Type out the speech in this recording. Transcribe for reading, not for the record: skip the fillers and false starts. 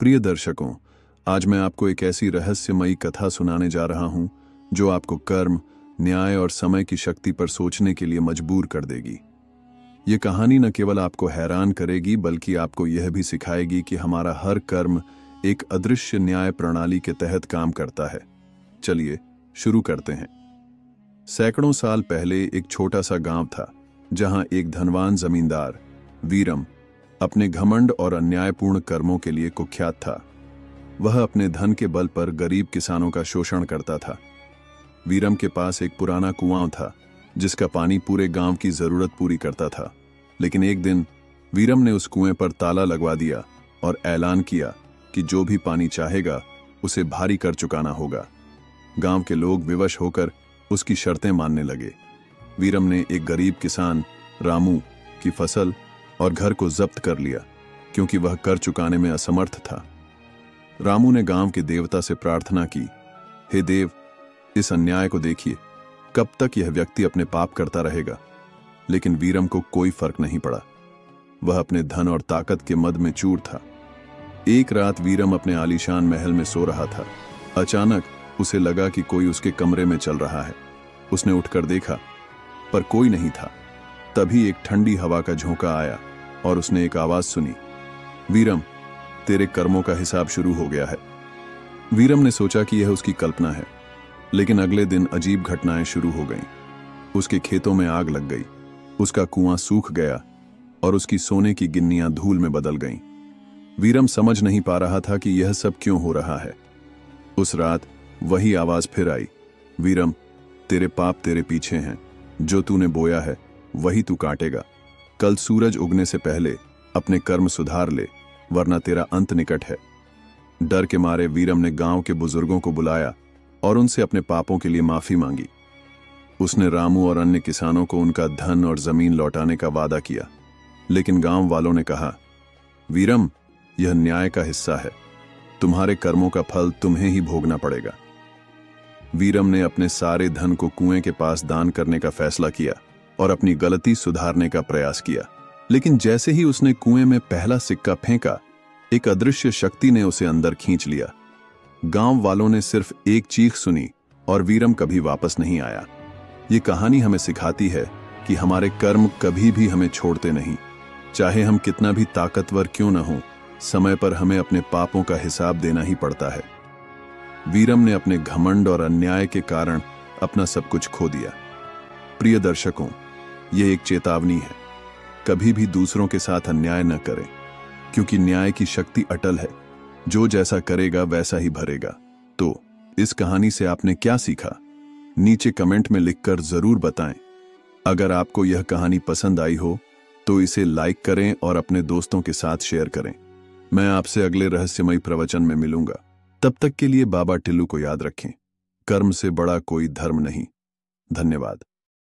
प्रिय दर्शकों, आज मैं आपको एक ऐसी रहस्यमयी कथा सुनाने जा रहा हूं जो आपको कर्म, न्याय और समय की शक्ति पर सोचने के लिए मजबूर कर देगी। ये कहानी न केवल आपको हैरान करेगी बल्कि आपको यह भी सिखाएगी कि हमारा हर कर्म एक अदृश्य न्याय प्रणाली के तहत काम करता है। चलिए शुरू करते हैं। सैकड़ों साल पहले एक छोटा सा गांव था जहां एक धनवान जमींदार वीरम अपने घमंड और अन्यायपूर्ण कर्मों के लिए कुख्यात था। वह अपने धन के बल पर गरीब किसानों का शोषण करता था। वीरम के पास एक पुराना कुआं था जिसका पानी पूरे गांव की जरूरत पूरी करता था। लेकिन एक दिन वीरम ने उस कुएं पर ताला लगवा दिया और ऐलान किया कि जो भी पानी चाहेगा उसे भारी कर चुकाना होगा। गांव के लोग विवश होकर उसकी शर्तें मानने लगे। वीरम ने एक गरीब किसान रामू की फसल और घर को जब्त कर लिया क्योंकि वह कर चुकाने में असमर्थ था। रामू ने गांव के देवता से प्रार्थना की, हे देव, इस अन्याय को देखिए, कब तक यह व्यक्ति अपने पाप करता रहेगा। लेकिन वीरम को कोई फर्क नहीं पड़ा। वह अपने धन और ताकत के मद में चूर था। एक रात वीरम अपने आलीशान महल में सो रहा था। अचानक उसे लगा कि कोई उसके कमरे में चल रहा है। उसने उठकर देखा पर कोई नहीं था। तभी एक ठंडी हवा का झोंका आया और उसने एक आवाज सुनी, वीरम, तेरे कर्मों का हिसाब शुरू हो गया है। वीरम ने सोचा कि यह उसकी कल्पना है, लेकिन अगले दिन अजीब घटनाएं शुरू हो गईं। उसके खेतों में आग लग गई, उसका कुआं सूख गया और उसकी सोने की गिन्नियां धूल में बदल गईं। वीरम समझ नहीं पा रहा था कि यह सब क्यों हो रहा है। उस रात वही आवाज फिर आई, वीरम, तेरे पाप तेरे पीछे हैं। जो तूने बोया है वही तू काटेगा। कल सूरज उगने से पहले अपने कर्म सुधार ले, वरना तेरा अंत निकट है। डर के मारे वीरम ने गांव के बुजुर्गों को बुलाया और उनसे अपने पापों के लिए माफी मांगी। उसने रामू और अन्य किसानों को उनका धन और जमीन लौटाने का वादा किया। लेकिन गांव वालों ने कहा, वीरम, यह न्याय का हिस्सा है। तुम्हारे कर्मों का फल तुम्हें ही भोगना पड़ेगा। वीरम ने अपने सारे धन को कुएं के पास दान करने का फैसला किया और अपनी गलती सुधारने का प्रयास किया। लेकिन जैसे ही उसने कुएं में पहला सिक्का फेंका, एक अदृश्य शक्ति ने उसे अंदर खींच लिया। गांव वालों ने सिर्फ एक चीख सुनी और वीरम कभी वापस नहीं आया। ये कहानी हमें सिखाती है कि हमारे कर्म कभी भी हमें छोड़ते नहीं। चाहे हम कितना भी ताकतवर क्यों न हो, समय पर हमें अपने पापों का हिसाब देना ही पड़ता है। वीरम ने अपने घमंड और अन्याय के कारण अपना सब कुछ खो दिया। प्रिय दर्शकों, यह एक चेतावनी है, कभी भी दूसरों के साथ अन्याय न करें, क्योंकि न्याय की शक्ति अटल है। जो जैसा करेगा वैसा ही भरेगा। तो इस कहानी से आपने क्या सीखा? नीचे कमेंट में लिखकर जरूर बताएं। अगर आपको यह कहानी पसंद आई हो तो इसे लाइक करें और अपने दोस्तों के साथ शेयर करें। मैं आपसे अगले रहस्यमयी प्रवचन में मिलूंगा। तब तक के लिए बाबा टिल्लू को याद रखें, कर्म से बड़ा कोई धर्म नहीं। धन्यवाद।